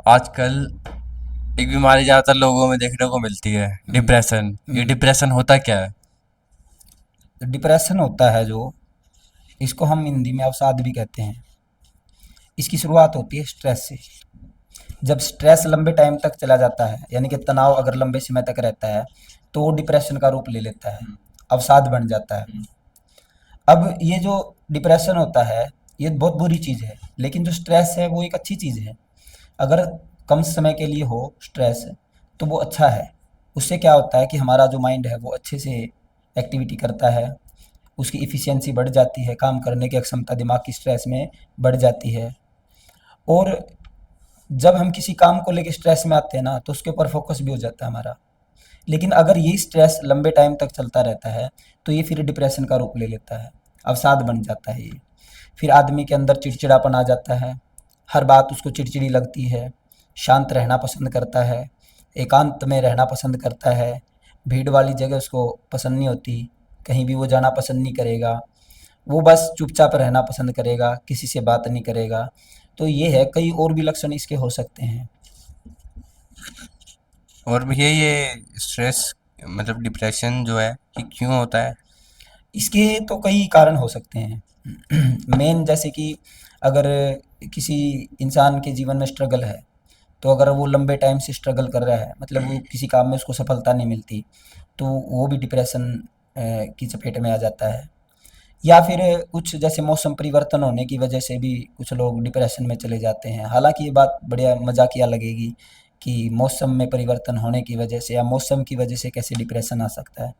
आजकल एक बीमारी ज्यादातर लोगों में देखने को मिलती है, हम्म। डिप्रेशन। ये हम्म। डिप्रेशन होता क्या है? तो डिप्रेशन होता है जो, इसको हम हिंदी में अवसाद भी कहते हैं। इसकी शुरुआत होती है स्ट्रेस से। जब स्ट्रेस लंबे टाइम तक चला जाता है, यानी कि तनाव अगर लंबे समय तक रहता है, तो वो डिप्रेशन का रूप ले लेता है, अवसाद बन जाता है। अब ये जो डिप्रेशन होता है, ये बहुत बुरी चीज़ है, लेकिन जो स्ट्रेस है वो एक अच्छी चीज़ है। अगर कम समय के लिए हो स्ट्रेस, तो वो अच्छा है। उससे क्या होता है कि हमारा जो माइंड है वो अच्छे से एक्टिविटी करता है, उसकी इफ़िशियंसी बढ़ जाती है, काम करने की क्षमता दिमाग की स्ट्रेस में बढ़ जाती है। और जब हम किसी काम को लेके स्ट्रेस में आते हैं ना, तो उसके ऊपर फोकस भी हो जाता है हमारा। लेकिन अगर ये स्ट्रेस लंबे टाइम तक चलता रहता है, तो ये फिर डिप्रेशन का रूप ले लेता है, अवसाद बन जाता है ये। फिर आदमी के अंदर चिड़चिड़ापन आ जाता है, हर बात उसको चिड़चिड़ी लगती है, शांत रहना पसंद करता है, एकांत में रहना पसंद करता है, भीड़ वाली जगह उसको पसंद नहीं होती, कहीं भी वो जाना पसंद नहीं करेगा, वो बस चुपचाप रहना पसंद करेगा, किसी से बात नहीं करेगा। तो ये है, कई और भी लक्षण इसके हो सकते हैं। और भैया ये स्ट्रेस मतलब डिप्रेशन जो है, ये क्यों होता है? इसके तो कई कारण हो सकते हैं। मेन जैसे कि अगर किसी इंसान के जीवन में स्ट्रगल है, तो अगर वो लंबे टाइम से स्ट्रगल कर रहा है, मतलब वो किसी काम में उसको सफलता नहीं मिलती, तो वो भी डिप्रेशन की चपेट में आ जाता है। या फिर कुछ जैसे मौसम परिवर्तन होने की वजह से भी कुछ लोग डिप्रेशन में चले जाते हैं। हालांकि ये बात बढ़िया मजाकिया लगेगी कि मौसम में परिवर्तन होने की वजह से या मौसम की वजह से कैसे डिप्रेशन आ सकता है।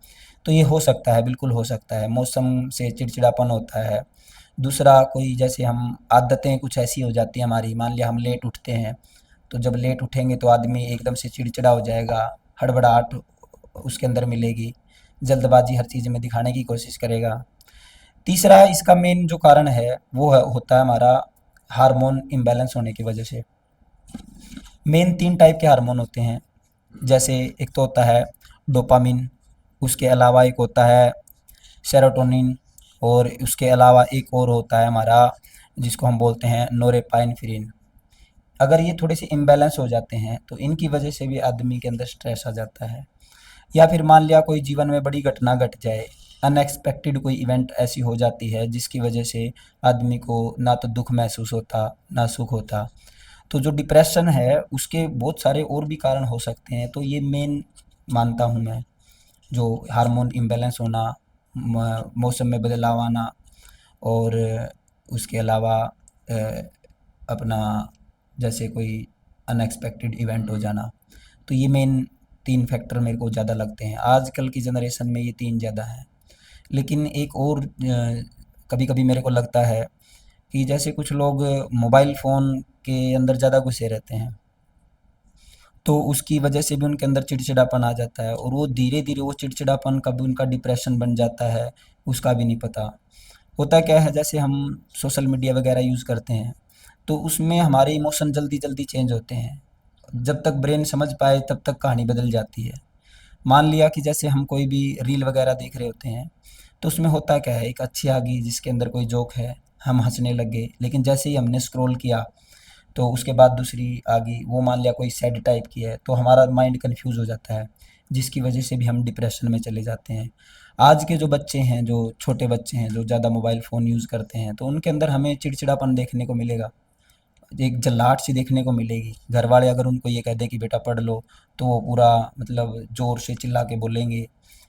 तो ये हो सकता है, बिल्कुल हो सकता है, मौसम से चिड़चिड़ापन होता है। दूसरा, कोई जैसे हम आदतें कुछ ऐसी हो जाती हैं हमारी, मान लिया हम लेट उठते हैं, तो जब लेट उठेंगे तो आदमी एकदम से चिड़चिड़ा हो जाएगा, हड़बड़ाहट उसके अंदर मिलेगी, जल्दबाजी हर चीज़ में दिखाने की कोशिश करेगा। तीसरा, इसका मेन जो कारण है वो होता है हमारा हार्मोन इम्बैलेंस होने की वजह से। मेन तीन टाइप के हार्मोन होते हैं। जैसे एक तो होता है डोपामिन, उसके अलावा एक होता है सेरोटोनिन, और उसके अलावा एक और होता है हमारा, जिसको हम बोलते हैं नोरेपाइनफ्रिन। अगर ये थोड़े से इम्बैलेंस हो जाते हैं, तो इनकी वजह से भी आदमी के अंदर स्ट्रेस आ जाता है। या फिर मान लिया कोई जीवन में बड़ी घटना घट जाए, अनएक्सपेक्टेड कोई इवेंट ऐसी हो जाती है जिसकी वजह से आदमी को ना तो दुख महसूस होता, ना सुख होता। तो जो डिप्रेशन है उसके बहुत सारे और भी कारण हो सकते हैं, तो ये मेन मानता हूँ मैं। जो हार्मोन इम्बैलेंस होना, मौसम में बदलाव आना, और उसके अलावा अपना जैसे कोई अनएक्सपेक्टेड इवेंट हो जाना। तो ये मेन तीन फैक्टर मेरे को ज़्यादा लगते हैं, आजकल की जनरेशन में ये तीन ज़्यादा हैं। लेकिन एक और कभी कभी मेरे को लगता है कि जैसे कुछ लोग मोबाइल फ़ोन के अंदर ज़्यादा घुसे रहते हैं, तो उसकी वजह से भी उनके अंदर चिड़चिड़ापन आ जाता है, और वो धीरे धीरे वो चिड़चिड़ापन कभी उनका डिप्रेशन बन जाता है, उसका भी नहीं पता। होता क्या है, जैसे हम सोशल मीडिया वगैरह यूज़ करते हैं, तो उसमें हमारे इमोशन जल्दी जल्दी चेंज होते हैं। जब तक ब्रेन समझ पाए तब तक कहानी बदल जाती है। मान लिया कि जैसे हम कोई भी रील वगैरह देख रहे होते हैं, तो उसमें होता क्या है, एक अच्छी आ गई जिसके अंदर कोई जोक है, हम हंसने लगे, लेकिन जैसे ही हमने स्क्रॉल किया, तो उसके बाद दूसरी आ गई, वो मान लिया कोई सैड टाइप की है, तो हमारा माइंड कंफ्यूज हो जाता है, जिसकी वजह से भी हम डिप्रेशन में चले जाते हैं। आज के जो बच्चे हैं, जो छोटे बच्चे हैं, जो ज़्यादा मोबाइल फ़ोन यूज़ करते हैं, तो उनके अंदर हमें चिड़चिड़ापन देखने को मिलेगा, एक जल्लाहट सी देखने को मिलेगी। घर वाले अगर उनको ये कह दें कि बेटा पढ़ लो, तो वो पूरा मतलब ज़ोर से चिल्ला के बोलेंगे,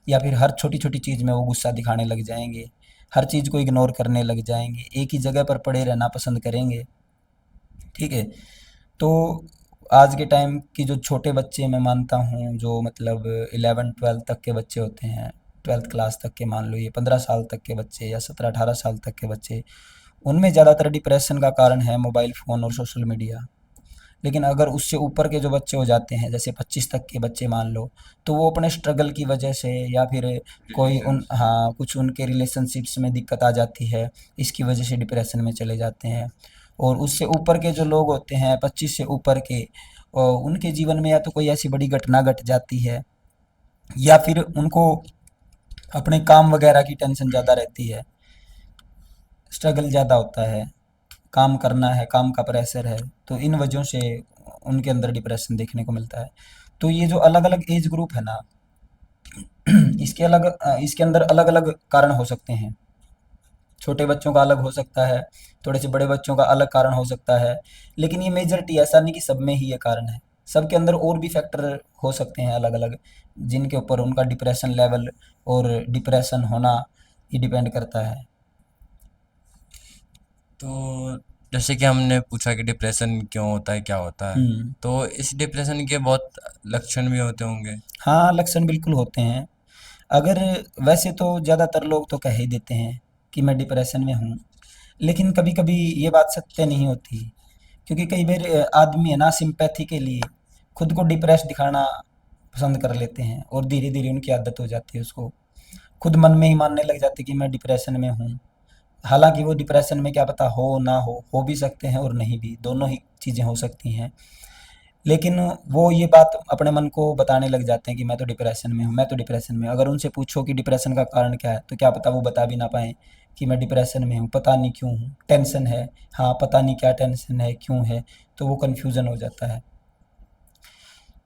या फिर हर छोटी छोटी चीज़ में वो गुस्सा दिखाने लग जाएंगे, हर चीज़ को इग्नोर करने लग जाएंगे, एक ही जगह पर पड़े रहना पसंद करेंगे। ठीक है। तो आज के टाइम की जो छोटे बच्चे, मैं मानता हूँ जो मतलब 11-12 तक के बच्चे होते हैं, 12th क्लास तक के, मान लो ये 15 साल तक के बच्चे या 17-18 साल तक के बच्चे, उनमें ज़्यादातर डिप्रेशन का कारण है मोबाइल फ़ोन और सोशल मीडिया। लेकिन अगर उससे ऊपर के जो बच्चे हो जाते हैं, जैसे 25 तक के बच्चे मान लो, तो वो अपने स्ट्रगल की वजह से, या फिर कोई उन हाँ, कुछ उनके रिलेशनशिप्स में दिक्कत आ जाती है, इसकी वजह से डिप्रेशन में चले जाते हैं। और उससे ऊपर के जो लोग होते हैं, 25 से ऊपर के, उनके जीवन में या तो कोई ऐसी बड़ी घटना घट जाती है, या फिर उनको अपने काम वगैरह की टेंशन ज़्यादा रहती है, स्ट्रगल ज़्यादा होता है, काम करना है, काम का प्रेशर है, तो इन वजहों से उनके अंदर डिप्रेशन देखने को मिलता है। तो ये जो अलग अलग एज ग्रुप है ना, इसके अंदर अलग अलग कारण हो सकते हैं। छोटे बच्चों का अलग हो सकता है, थोड़े से बड़े बच्चों का अलग कारण हो सकता है, लेकिन ये मेजॉरिटी ऐसा नहीं कि सब में ही ये कारण है। सबके अंदर और भी फैक्टर हो सकते हैं अलग अलग, जिनके ऊपर उनका डिप्रेशन लेवल और डिप्रेशन होना ये डिपेंड करता है। तो जैसे कि हमने पूछा कि डिप्रेशन क्यों होता है, क्या होता है, हम्म। तो इस डिप्रेशन के बहुत लक्षण भी होते होंगे। हाँ, लक्षण बिल्कुल होते हैं। अगर वैसे तो ज़्यादातर लोग तो कह ही देते हैं कि मैं डिप्रेशन में हूँ, लेकिन कभी कभी ये बात सत्य नहीं होती, क्योंकि कई बार आदमी है ना सिंपैथी के लिए खुद को डिप्रेस दिखाना पसंद कर लेते हैं, और धीरे धीरे उनकी आदत हो जाती है, उसको खुद मन में ही मानने लग जाते हैं कि मैं डिप्रेशन में हूँ। हालांकि वो डिप्रेशन में क्या पता हो ना हो भी सकते हैं और नहीं भी, दोनों ही चीज़ें हो सकती हैं। लेकिन वो ये बात अपने मन को बताने लग जाते हैं कि मैं तो डिप्रेशन में हूँ, मैं तो डिप्रेशन में हूँ। अगर उनसे पूछो कि डिप्रेशन का कारण क्या है, तो क्या पता वो बता भी ना पाएँ कि मैं डिप्रेशन में हूँ, पता नहीं क्यों हूँ, टेंशन है, हाँ पता नहीं क्या टेंशन है, क्यों है, तो वो कन्फ्यूज़न हो जाता है।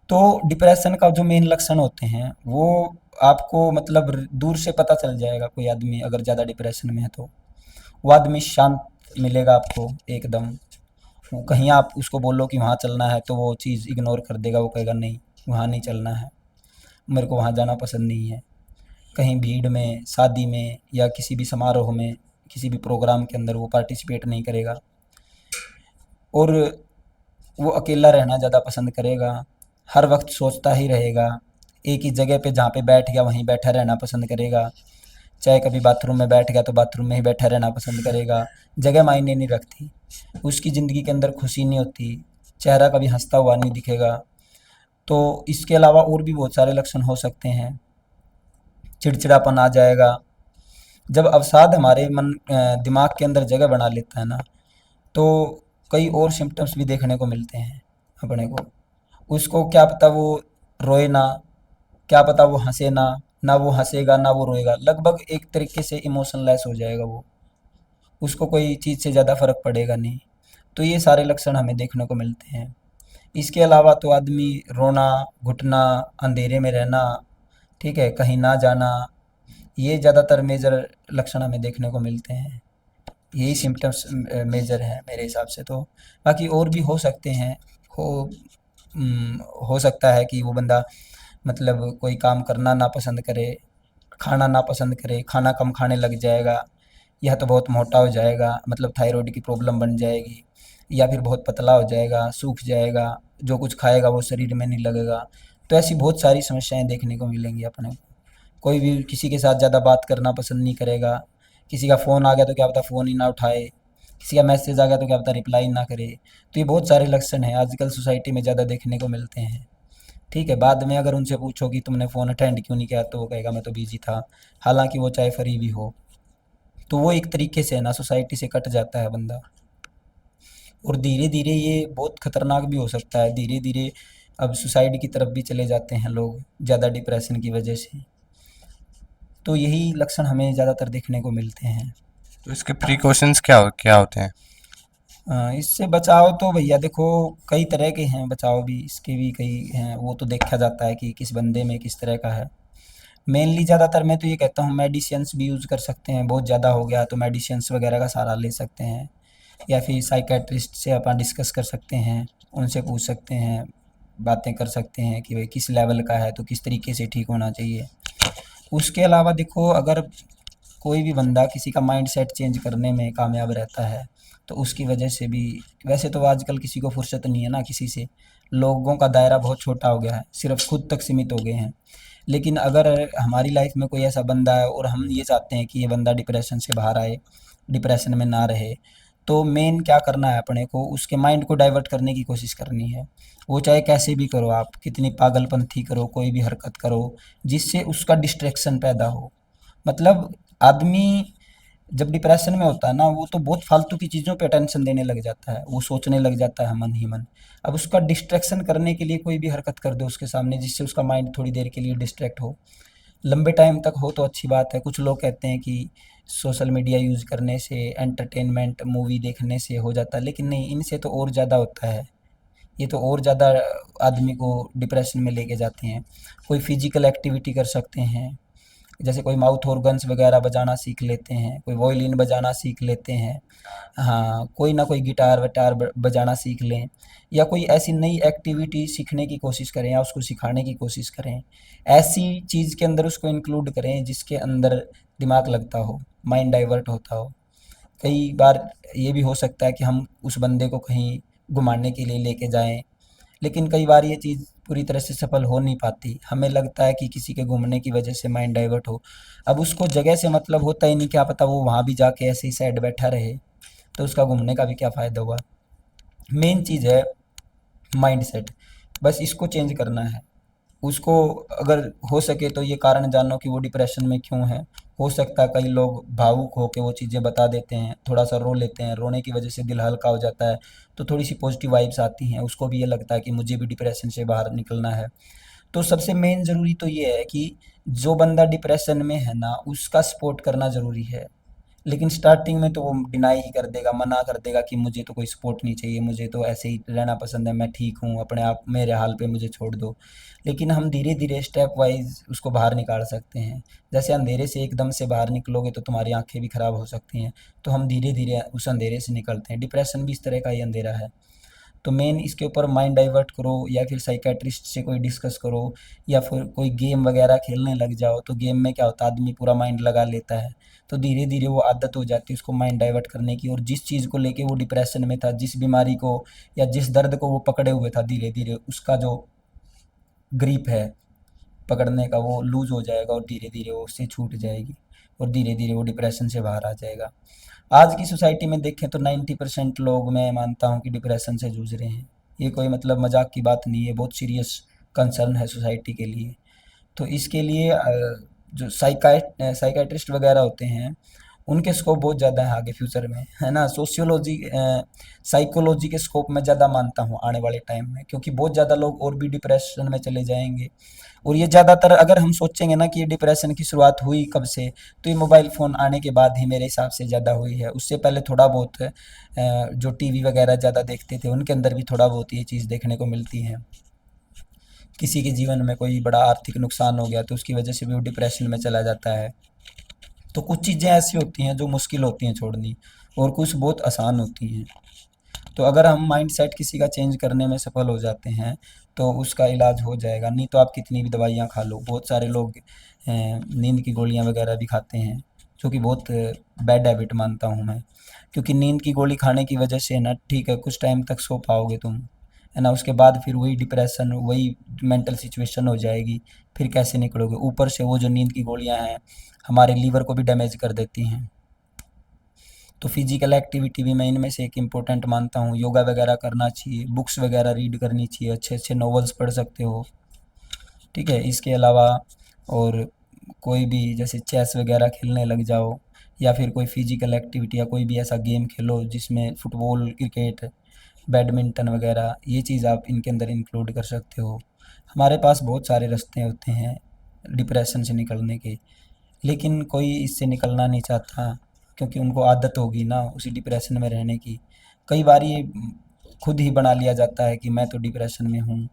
तो डिप्रेशन का जो मेन लक्षण होते हैं वो आपको मतलब दूर से पता चल जाएगा। कोई आदमी अगर ज़्यादा डिप्रेशन में है तो वो आदमी शांत मिलेगा आपको एकदम। वो कहीं आप उसको बोलो कि वहाँ चलना है तो वो चीज़ इग्नोर कर देगा, वो कहेगा नहीं वहाँ नहीं चलना है, मेरे को वहाँ जाना पसंद नहीं है। कहीं भीड़ में, शादी में या किसी भी समारोह में, किसी भी प्रोग्राम के अंदर वो पार्टिसिपेट नहीं करेगा, और वो अकेला रहना ज़्यादा पसंद करेगा। हर वक्त सोचता ही रहेगा, एक ही जगह पे जहाँ पे बैठ गया वहीं बैठा रहना पसंद करेगा। चाहे कभी बाथरूम में बैठ गया तो बाथरूम में ही बैठा रहना पसंद करेगा। जगह मायने नहीं रखती, उसकी ज़िंदगी के अंदर खुशी नहीं होती, चेहरा कभी हंसता हुआ नहीं दिखेगा। तो इसके अलावा और भी बहुत सारे लक्षण हो सकते हैं। चिड़चिड़ापन आ जाएगा। जब अवसाद हमारे दिमाग के अंदर जगह बना लेता है ना, तो कई और सिम्टम्स भी देखने को मिलते हैं अपने को। उसको क्या पता वो रोए ना, क्या पता वो हंसे ना, ना वो हंसेगा ना वो रोएगा, लगभग एक तरीके से इमोशनलेस हो जाएगा वो, उसको कोई चीज़ से ज़्यादा फर्क पड़ेगा नहीं। तो ये सारे लक्षण हमें देखने को मिलते हैं। इसके अलावा तो आदमी रोना, घुटना, अंधेरे में रहना, ठीक है, कहीं ना जाना, ये ज़्यादातर मेजर लक्षण हमें देखने को मिलते हैं। यही सिम्टम्स मेजर हैं मेरे हिसाब से तो। बाकी और भी हो सकते हैं। हो हो सकता है कि वो बंदा मतलब कोई काम करना ना पसंद करे, खाना ना पसंद करे, खाना कम खाने लग जाएगा, या तो बहुत मोटा हो जाएगा, मतलब थायराइड की प्रॉब्लम बन जाएगी, या फिर बहुत पतला हो जाएगा, सूख जाएगा, जो कुछ खाएगा वो शरीर में नहीं लगेगा। तो ऐसी बहुत सारी समस्याएं देखने को मिलेंगी अपने को। कोई भी किसी के साथ ज़्यादा बात करना पसंद नहीं करेगा, किसी का फ़ोन आ गया तो क्या पता फ़ोन ही ना उठाए, किसी का मैसेज आ गया तो क्या पता रिप्लाई ना करे। तो ये बहुत सारे लक्षण हैं आजकल सोसाइटी में ज़्यादा देखने को मिलते हैं। ठीक है, बाद में अगर उनसे पूछो कि तुमने फ़ोन अटेंड क्यों नहीं किया, तो वो कहेगा मैं तो बिजी था, हालांकि वो चाहे फ्री भी हो। तो वो एक तरीके से है ना सोसाइटी से कट जाता है बंदा। और धीरे धीरे ये बहुत खतरनाक भी हो सकता है, धीरे धीरे अब सुसाइड की तरफ भी चले जाते हैं लोग ज़्यादा डिप्रेशन की वजह से। तो यही लक्षण हमें ज़्यादातर देखने को मिलते हैं। तो इसके प्रिकॉशंस क्या होते हैं। इससे बचाव तो भैया देखो कई तरह के हैं, बचाव भी इसके भी कई हैं, वो तो देखा जाता है कि किस बंदे में किस तरह का है। मेनली ज़्यादातर मैं तो ये कहता हूँ मेडिसिन्स भी यूज़ कर सकते हैं, बहुत ज़्यादा हो गया तो मेडिसिन्स वगैरह का सहारा ले सकते हैं, या फिर साइकेट्रिस्ट से अपन डिस्कस कर सकते हैं, उनसे पूछ सकते हैं, बातें कर सकते हैं कि भाई किस लेवल का है तो किस तरीके से ठीक होना चाहिए। उसके अलावा देखो अगर कोई भी बंदा किसी का माइंड सेट चेंज करने में कामयाब रहता है, तो उसकी वजह से भी, वैसे तो आजकल किसी को फुर्सत नहीं है ना किसी से, लोगों का दायरा बहुत छोटा हो गया है, सिर्फ खुद तक सीमित हो गए हैं। लेकिन अगर हमारी लाइफ में कोई ऐसा बंदा है और हम ये चाहते हैं कि ये बंदा डिप्रेशन से बाहर आए, डिप्रेशन में ना रहे, तो मेन क्या करना है अपने को, उसके माइंड को डाइवर्ट करने की कोशिश करनी है। वो चाहे कैसे भी करो, आप कितनी पागलपंथी करो, कोई भी हरकत करो जिससे उसका डिस्ट्रैक्शन पैदा हो। मतलब आदमी जब डिप्रेशन में होता है ना, वो तो बहुत फालतू की चीज़ों पे अटेंशन देने लग जाता है, वो सोचने लग जाता है मन ही मन। अब उसका डिस्ट्रैक्शन करने के लिए कोई भी हरकत कर दो उसके सामने जिससे उसका माइंड थोड़ी देर के लिए डिस्ट्रैक्ट हो, लंबे टाइम तक हो तो अच्छी बात है। कुछ लोग कहते हैं कि सोशल मीडिया यूज़ करने से, एंटरटेनमेंट मूवी देखने से हो जाता है, लेकिन नहीं, इनसे तो और ज़्यादा होता है। ये तो और ज़्यादा आदमी को डिप्रेशन में लेके जाते हैं। कोई फिजिकल एक्टिविटी कर सकते हैं, जैसे कोई माउथ ऑर्गन्स वगैरह बजाना सीख लेते हैं, कोई वॉयलिन बजाना सीख लेते हैं। हाँ, कोई ना कोई गिटार विटार बजाना सीख लें, या कोई ऐसी नई एक्टिविटी सीखने की कोशिश करें या उसको सिखाने की कोशिश करें। ऐसी चीज़ के अंदर उसको इंक्लूड करें जिसके अंदर दिमाग लगता हो, माइंड डाइवर्ट होता हो। कई बार ये भी हो सकता है कि हम उस बंदे को कहीं घुमाने के लिए लेके जाएं, लेकिन कई बार ये चीज़ पूरी तरह से सफल हो नहीं पाती। हमें लगता है कि किसी के घूमने की वजह से माइंड डाइवर्ट हो। अब उसको जगह से मतलब होता ही नहीं, क्या पता वो वहाँ भी जाके ऐसे ही साइड बैठा रहे, तो उसका घूमने का भी क्या फ़ायदा हुआ। मेन चीज़ है माइंड सेट, बस इसको चेंज करना है। उसको अगर हो सके तो ये कारण जानो कि वो डिप्रेशन में क्यों है। हो सकता है कई लोग भावुक होके वो चीज़ें बता देते हैं, थोड़ा सा रो लेते हैं, रोने की वजह से दिल हल्का हो जाता है, तो थोड़ी सी पॉजिटिव वाइब्स आती हैं, उसको भी ये लगता है कि मुझे भी डिप्रेशन से बाहर निकलना है। तो सबसे मेन ज़रूरी तो ये है कि जो बंदा डिप्रेशन में है ना, उसका सपोर्ट करना ज़रूरी है। लेकिन स्टार्टिंग में तो वो डिनाई ही कर देगा, मना कर देगा कि मुझे तो कोई सपोर्ट नहीं चाहिए, मुझे तो ऐसे ही रहना पसंद है, मैं ठीक हूँ, अपने आप मेरे हाल पे मुझे छोड़ दो। लेकिन हम धीरे धीरे स्टेप वाइज उसको बाहर निकाल सकते हैं। जैसे अंधेरे से एकदम से बाहर निकलोगे तो तुम्हारी आंखें भी खराब हो सकती हैं, तो हम धीरे धीरे उस अंधेरे से निकलते हैं। डिप्रेशन भी इस तरह का ही अंधेरा है। तो मेन इसके ऊपर माइंड डाइवर्ट करो, या फिर साइकेट्रिस्ट से कोई डिस्कस करो, या फिर कोई गेम वगैरह खेलने लग जाओ। तो गेम में क्या होता है, आदमी पूरा माइंड लगा लेता है, तो धीरे धीरे वो आदत हो जाती है उसको माइंड डाइवर्ट करने की। और जिस चीज़ को लेके वो डिप्रेशन में था, जिस बीमारी को या जिस दर्द को वो पकड़े हुए था, धीरे धीरे उसका जो ग्रिप है पकड़ने का, वो लूज़ हो जाएगा और धीरे धीरे वो उससे छूट जाएगी, और धीरे धीरे वो डिप्रेशन से बाहर आ जाएगा। आज की सोसाइटी में देखें तो 90% लोग, मैं मानता हूँ कि डिप्रेशन से जूझ रहे हैं। ये कोई मतलब मजाक की बात नहीं है, बहुत सीरियस कंसर्न है सोसाइटी के लिए। तो इसके लिए जो साइकाइट्रिस्ट वगैरह होते हैं, उनके स्कोप बहुत ज़्यादा है आगे फ्यूचर में, है ना। सोशियोलॉजी साइकोलॉजी के स्कोप में ज़्यादा मानता हूँ आने वाले टाइम में, क्योंकि बहुत ज़्यादा लोग और भी डिप्रेशन में चले जाएंगे। और ये ज़्यादातर अगर हम सोचेंगे ना कि ये डिप्रेशन की शुरुआत हुई कब से, तो ये मोबाइल फ़ोन आने के बाद ही मेरे हिसाब से ज़्यादा हुई है। उससे पहले थोड़ा बहुत जो टीवी वगैरह ज़्यादा देखते थे उनके अंदर भी थोड़ा बहुत ये चीज़ देखने को मिलती है। किसी के जीवन में कोई बड़ा आर्थिक नुकसान हो गया तो उसकी वजह से भी वो डिप्रेशन में चला जाता है। तो कुछ चीज़ें ऐसी होती हैं जो मुश्किल होती हैं छोड़नी, और कुछ बहुत आसान होती हैं। तो अगर हम माइंड सेट किसी का चेंज करने में सफल हो जाते हैं तो उसका इलाज हो जाएगा। नहीं तो आप कितनी भी दवाइयाँ खा लो, बहुत सारे लोग नींद की गोलियाँ वगैरह भी खाते हैं, जो कि बहुत बैड हैबिट मानता हूँ मैं। क्योंकि नींद की गोली खाने की वजह से ना, ठीक है, कुछ टाइम तक सो पाओगे तुम, है ना, उसके बाद फिर वही डिप्रेशन, वही मेंटल सिचुएशन हो जाएगी। फिर कैसे निकलोगे? ऊपर से वो जो नींद की गोलियाँ हैं हमारे लीवर को भी डैमेज कर देती हैं। तो फिजिकल एक्टिविटी भी मैं इनमें से एक इम्पोर्टेंट मानता हूँ। योगा वगैरह करना चाहिए, बुक्स वगैरह रीड करनी चाहिए, अच्छे अच्छे नॉवेल्स पढ़ सकते हो, ठीक है। इसके अलावा और कोई भी जैसे चेस वगैरह खेलने लग जाओ, या फिर कोई फिजिकल एक्टिविटी या कोई भी ऐसा गेम खेलो जिसमें फुटबॉल, क्रिकेट, बैडमिंटन वगैरह, ये चीज़ आप इनके अंदर इंक्लूड कर सकते हो। हमारे पास बहुत सारे रास्ते होते हैं डिप्रेशन से निकलने के, लेकिन कोई इससे निकलना नहीं चाहता, क्योंकि उनको आदत होगी ना उसी डिप्रेशन में रहने की। कई बार ये खुद ही बना लिया जाता है कि मैं तो डिप्रेशन में हूँ,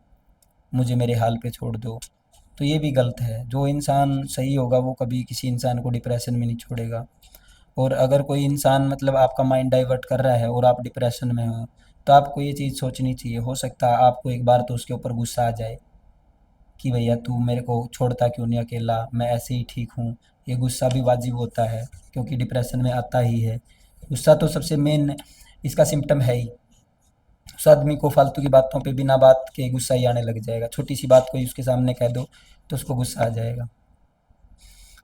मुझे मेरे हाल पे छोड़ दो। तो ये भी गलत है। जो इंसान सही होगा वो कभी किसी इंसान को डिप्रेशन में नहीं छोड़ेगा। और अगर कोई इंसान मतलब आपका माइंड डाइवर्ट कर रहा है और आप डिप्रेशन में हो, तो आपको ये चीज़ सोचनी चाहिए। हो सकता है आपको एक बार तो उसके ऊपर गुस्सा आ जाए कि भैया तू मेरे को छोड़ता क्यों नहीं अकेला, मैं ऐसे ही ठीक हूँ। ये गुस्सा भी वाजिब होता है, क्योंकि डिप्रेशन में आता ही है गुस्सा। तो सबसे मेन इसका सिम्टम है ही। उस आदमी को फालतू की बातों पे बिना बात के गुस्सा ही आने लग जाएगा। छोटी सी बात कोई उसके सामने कह दो तो उसको गुस्सा आ जाएगा।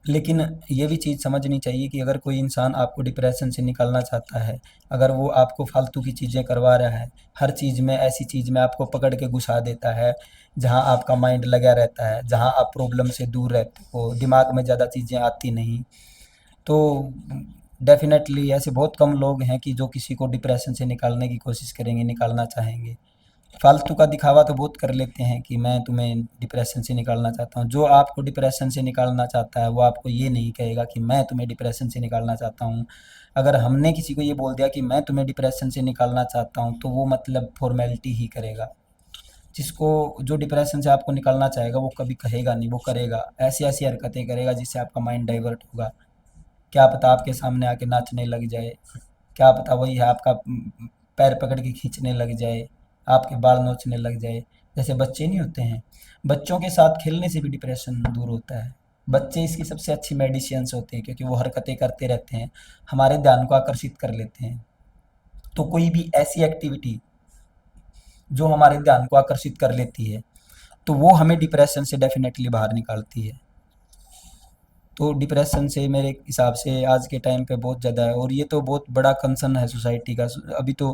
लेकिन ये भी चीज़ समझनी चाहिए कि अगर कोई इंसान आपको डिप्रेशन से निकालना चाहता है, अगर वो आपको फालतू की चीज़ें करवा रहा है, हर चीज़ में ऐसी चीज़ में आपको पकड़ के घुसा देता है जहाँ आपका माइंड लगा रहता है, जहाँ आप प्रॉब्लम से दूर रहते हो, दिमाग में ज़्यादा चीज़ें आती नहीं, तो डेफ़िनेटली ऐसे बहुत कम लोग हैं कि जो किसी को डिप्रेशन से निकालने की कोशिश करेंगे, निकालना चाहेंगे। फालतू का दिखावा तो बहुत कर लेते हैं कि मैं तुम्हें डिप्रेशन से निकालना चाहता हूँ। जो आपको डिप्रेशन से निकालना चाहता है वो आपको ये नहीं कहेगा कि मैं तुम्हें डिप्रेशन से निकालना चाहता हूँ। अगर हमने किसी को ये बोल दिया कि मैं तुम्हें डिप्रेशन से निकालना चाहता हूँ तो वो मतलब फॉर्मेलिटी ही करेगा। जिसको जो डिप्रेशन से आपको निकालना चाहेगा वो कभी कहेगा नहीं, वो करेगा, ऐसी ऐसी हरकतें करेगा जिससे आपका माइंड डाइवर्ट होगा। क्या पता आपके सामने आके नाचने लग जाए, क्या पता वही है आपका पैर पकड़ के खींचने लग जाए, आपके बाल नोचने लग जाए। जैसे बच्चे नहीं होते हैं, बच्चों के साथ खेलने से भी डिप्रेशन दूर होता है। बच्चे इसकी सबसे अच्छी मेडिसियंस होते हैं क्योंकि वो हरकतें करते रहते हैं, हमारे ध्यान को आकर्षित कर लेते हैं। तो कोई भी ऐसी एक्टिविटी जो हमारे ध्यान को आकर्षित कर लेती है तो वो हमें डिप्रेशन से डेफिनेटली बाहर निकालती है। तो डिप्रेशन से मेरे हिसाब से आज के टाइम पे बहुत ज़्यादा है और ये तो बहुत बड़ा कंसर्न है सोसाइटी का। अभी तो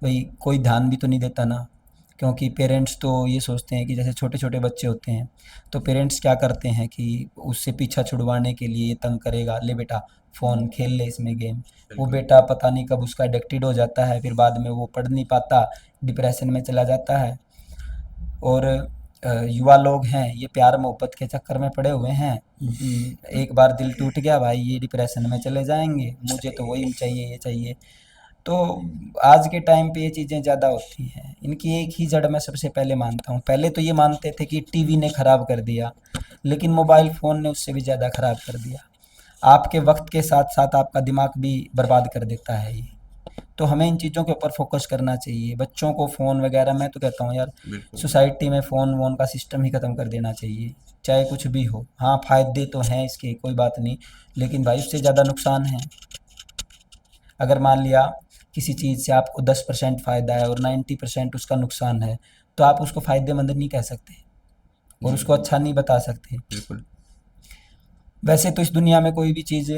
भाई कोई ध्यान भी तो नहीं देता ना, क्योंकि पेरेंट्स तो ये सोचते हैं कि जैसे छोटे छोटे बच्चे होते हैं तो पेरेंट्स क्या करते हैं कि उससे पीछा छुड़वाने के लिए ये तंग करेगा, ले बेटा फ़ोन खेल ले इसमें गेम। वो बिल्कुल। बेटा पता नहीं कब उसका एडिक्टेड हो जाता है, फिर बाद में वो पढ़ नहीं पाता, डिप्रेशन में चला जाता है। और युवा लोग हैं ये प्यार मोहब्बत के चक्कर में पड़े हुए हैं। एक बार दिल टूट गया भाई ये डिप्रेशन में चले जाएंगे, मुझे तो वही चाहिए ये चाहिए। तो आज के टाइम पे ये चीज़ें ज़्यादा होती हैं। इनकी एक ही जड़ मैं सबसे पहले मानता हूँ, पहले तो ये मानते थे कि टीवी ने ख़राब कर दिया, लेकिन मोबाइल फ़ोन ने उससे भी ज़्यादा ख़राब कर दिया। आपके वक्त के साथ साथ आपका दिमाग भी बर्बाद कर देता है ये। तो हमें इन चीज़ों के ऊपर फोकस करना चाहिए। बच्चों को फ़ोन वगैरह, मैं तो कहता हूँ यार बिल्कुल। सोसाइटी में फ़ोन वोन का सिस्टम ही ख़त्म कर देना चाहिए, चाहे कुछ भी हो। हाँ फ़ायदे तो हैं इसके, कोई बात नहीं, लेकिन भाई उससे ज़्यादा नुकसान है। अगर मान लिया किसी चीज़ से आपको 10% फ़ायदा है और 90% उसका नुकसान है, तो आप उसको फ़ायदेमंद नहीं कह सकते और जी। उसको अच्छा नहीं बता सकते। बिल्कुल। वैसे तो इस दुनिया में कोई भी चीज़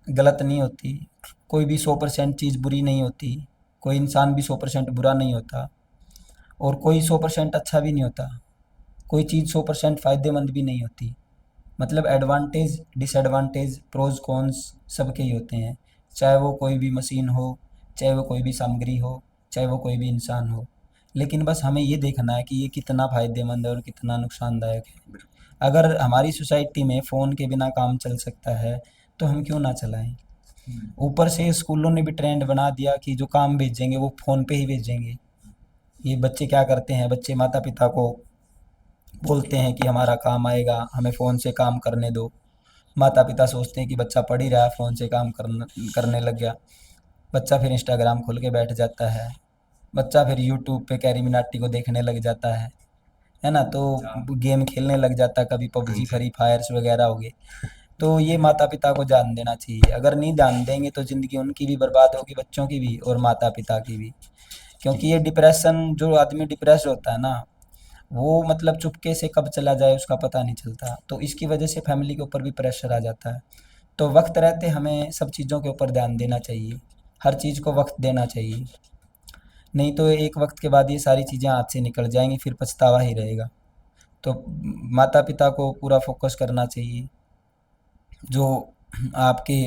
गलत नहीं होती, कोई भी 100% चीज़ बुरी नहीं होती, कोई इंसान भी 100% बुरा नहीं होता और कोई 100% अच्छा भी नहीं होता। कोई चीज़ 100% फ़ायदेमंद भी नहीं होती। मतलब एडवांटेज डिसएडवांटेज प्रोज कॉन्स सबके ही होते हैं, चाहे वो कोई भी मशीन हो, चाहे वो कोई भी सामग्री हो, चाहे वो कोई भी इंसान हो। लेकिन बस हमें ये देखना है कि ये कितना फ़ायदेमंद है और कितना नुकसानदायक है। बिल्कुल। अगर हमारी सोसाइटी में फ़ोन के बिना काम चल सकता है तो हम क्यों ना चलाएं। ऊपर से स्कूलों ने भी ट्रेंड बना दिया कि जो काम भेजेंगे वो फ़ोन पे ही भेजेंगे। ये बच्चे क्या करते हैं, बच्चे माता पिता को बोलते हैं कि हमारा काम आएगा, हमें फ़ोन से काम करने दो। माता पिता सोचते हैं कि बच्चा पढ़ ही रहा है, फ़ोन से काम करने लग गया। बच्चा फिर इंस्टाग्राम खोल के बैठ जाता है, बच्चा फिर यूट्यूब पे कैरी मिनाटी को देखने लग जाता है ना? तो गेम खेलने लग जाता है, कभी हाँ पबजी जी। फ्री फायर्स वगैरह हो गए। तो ये माता पिता को ध्यान देना चाहिए। अगर नहीं ध्यान देंगे तो ज़िंदगी उनकी भी बर्बाद होगी, बच्चों की भी और माता पिता की भी। क्योंकि ये डिप्रेशन, जो आदमी डिप्रेस होता है ना, वो मतलब चुपके से कब चला जाए उसका पता नहीं चलता। तो इसकी वजह से फैमिली के ऊपर भी प्रेशर आ जाता है। तो वक्त रहते हमें सब चीज़ों के ऊपर ध्यान देना चाहिए, हर चीज़ को वक्त देना चाहिए। नहीं तो एक वक्त के बाद ये सारी चीज़ें हाथ से निकल जाएंगी, फिर पछतावा ही रहेगा। तो माता पिता को पूरा फोकस करना चाहिए, जो आपके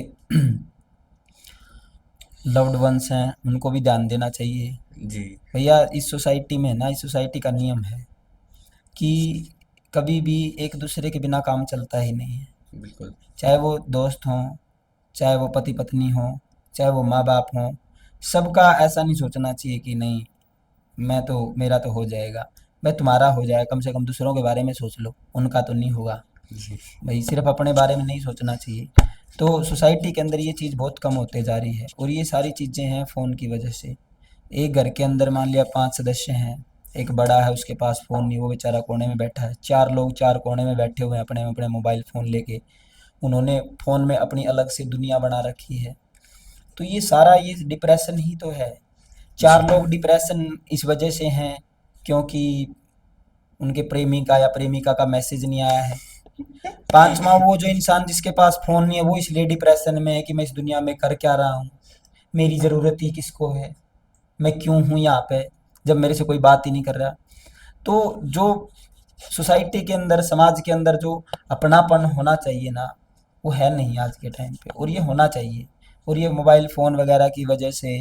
लव्ड वंस हैं उनको भी ध्यान देना चाहिए। जी। भैया इस सोसाइटी में ना, इस सोसाइटी का नियम है कि कभी भी एक दूसरे के बिना काम चलता ही नहीं है। बिल्कुल। चाहे वो दोस्त हों, चाहे वो पति पत्नी हों, चाहे वो माँ बाप हों, सबका ऐसा नहीं सोचना चाहिए कि नहीं मैं तो, मेरा तो हो जाएगा। भाई तुम्हारा हो जाएगा, कम से कम दूसरों के बारे में सोच लो, उनका तो नहीं होगा। जी। भाई सिर्फ अपने बारे में नहीं सोचना चाहिए। तो सोसाइटी के अंदर ये चीज़ बहुत कम होते जा रही है और ये सारी चीज़ें हैं फ़ोन की वजह से। एक घर के अंदर मान लिया 5 सदस्य हैं, एक बड़ा है उसके पास फ़ोन नहीं, वो बेचारा कोने में बैठा है, 4 लोग 4 कोने में बैठे हुए हैं अपने अपने मोबाइल फ़ोन लेके। उन्होंने फ़ोन में अपनी अलग से दुनिया बना रखी है। तो ये सारा ये डिप्रेशन ही तो है। जी। 4 लोग डिप्रेशन इस वजह से हैं क्योंकि उनके प्रेमिका या प्रेमिका का मैसेज नहीं आया है। 5वां वो जो इंसान जिसके पास फ़ोन नहीं है वो इसलिए डिप्रेशन में है कि मैं इस दुनिया में कर क्या रहा हूँ? मेरी ज़रूरत ही किसको है? मैं क्यों हूँ यहाँ पे जब मेरे से कोई बात ही नहीं कर रहा? तो जो सोसाइटी के अंदर, समाज के अंदर जो अपनापन होना चाहिए ना, वो है नहीं आज के टाइम पे और ये होना चाहिए। और ये मोबाइल फ़ोन वगैरह की वजह से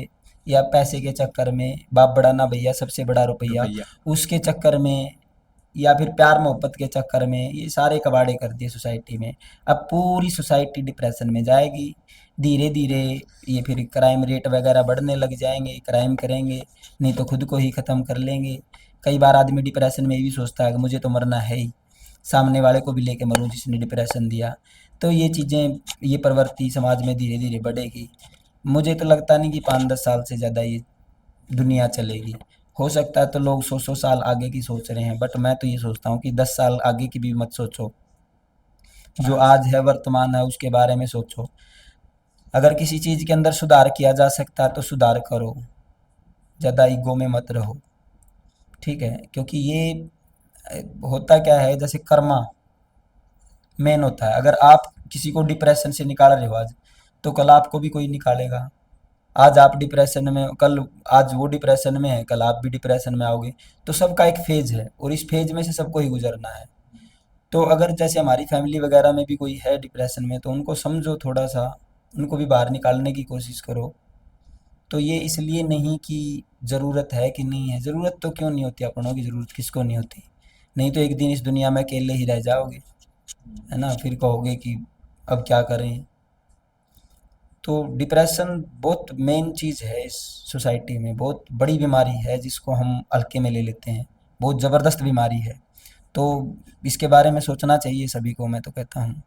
या पैसे के चक्कर में, बाप बड़ा ना भैया सबसे बड़ा रुपया, रुपया। उसके चक्कर में, या फिर प्यार मोहब्बत के चक्कर में ये सारे कबाड़े कर दिए सोसाइटी में। अब पूरी सोसाइटी डिप्रेशन में जाएगी। धीरे धीरे ये फिर क्राइम रेट वगैरह बढ़ने लग जाएंगे, क्राइम करेंगे, नहीं तो खुद को ही ख़त्म कर लेंगे। कई बार आदमी डिप्रेशन में ये भी सोचता है कि मुझे तो मरना है ही, सामने वाले को भी लेके मरूं जिसने डिप्रेशन दिया। तो ये चीज़ें, ये प्रवृत्ति समाज में धीरे धीरे बढ़ेगी। मुझे तो लगता नहीं कि 5-10 साल से ज़्यादा ये दुनिया चलेगी। हो सकता है तो लोग 100-100 साल आगे की सोच रहे हैं, बट मैं तो ये सोचता हूँ कि 10 साल आगे की भी मत सोचो। जो आज है, वर्तमान है, उसके बारे में सोचो। अगर किसी चीज़ के अंदर सुधार किया जा सकता है तो सुधार करो, ज़्यादा ईगो में मत रहो, ठीक है? क्योंकि ये होता क्या है, जैसे कर्मा मेन होता है। अगर आप किसी को डिप्रेशन से निकाल रहे हो आज, तो कल आपको भी कोई निकालेगा। आज आप डिप्रेशन में, कल आज वो डिप्रेशन में है, कल आप भी डिप्रेशन में आओगे। तो सबका एक फेज है और इस फेज में से सबको ही गुजरना है। तो अगर जैसे हमारी फैमिली वगैरह में भी कोई है डिप्रेशन में, तो उनको समझो थोड़ा सा, उनको भी बाहर निकालने की कोशिश करो। तो ये इसलिए नहीं कि ज़रूरत है कि नहीं है, ज़रूरत तो क्यों नहीं होती, अपनों की ज़रूरत किसको नहीं होती। नहीं तो एक दिन इस दुनिया में अकेले ही रह जाओगे, है ना? फिर कहोगे कि अब क्या करें। तो डिप्रेशन बहुत मेन चीज़ है इस सोसाइटी में, बहुत बड़ी बीमारी है जिसको हम हल्के में ले लेते हैं, बहुत ज़बरदस्त बीमारी है। तो इसके बारे में सोचना चाहिए सभी को, मैं तो कहता हूँ।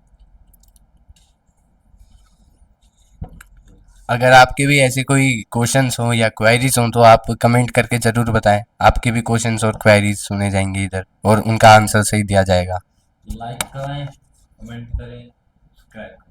अगर आपके भी ऐसे कोई क्वेश्चंस हो या क्वेरीज हो तो आप कमेंट करके ज़रूर बताएं। आपके भी क्वेश्चंस और क्वेरीज सुने जाएंगे इधर और उनका आंसर सही दिया जाएगा। लाइक करें, कमेंट करें, सब्सक्राइब करें।